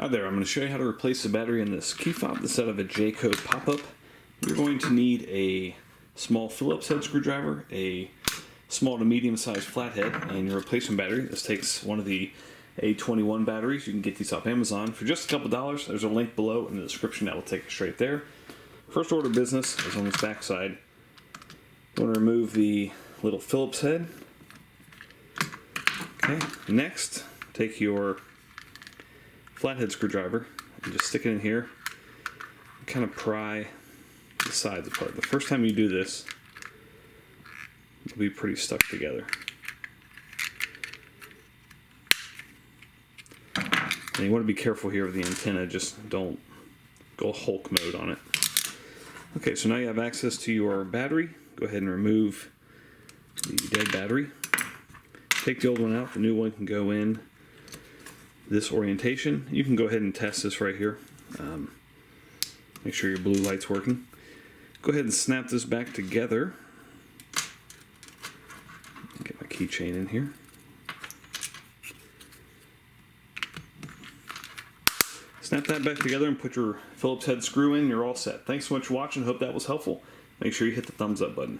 Hi there, I'm going to show you how to replace the battery in this Keyfob instead of a Jayco pop-up. You're going to need a small Phillips head screwdriver, a small to medium sized flathead, and your replacement battery. This takes one of the A21 batteries. You can get these off Amazon for just a couple dollars. There's a link below in the description that will take you straight there. First order of business is on this back side. You want to remove the little Phillips head. Okay, next take your flathead screwdriver and just stick it in here and kind of pry the sides apart. The first time you do this, it'll be pretty stuck together. And you want to be careful here with the antenna, just don't go Hulk mode on it. Okay, so now you have access to your battery. Go ahead and remove the dead battery. Take the old one out, the new one can go in this orientation. You can go ahead and test this right here. Make sure your blue light's working. Go ahead and snap this back together. Get my keychain in here. Snap that back together and put your Phillips head screw in. You're all set. Thanks so much for watching. Hope that was helpful. Make sure you hit the thumbs up button.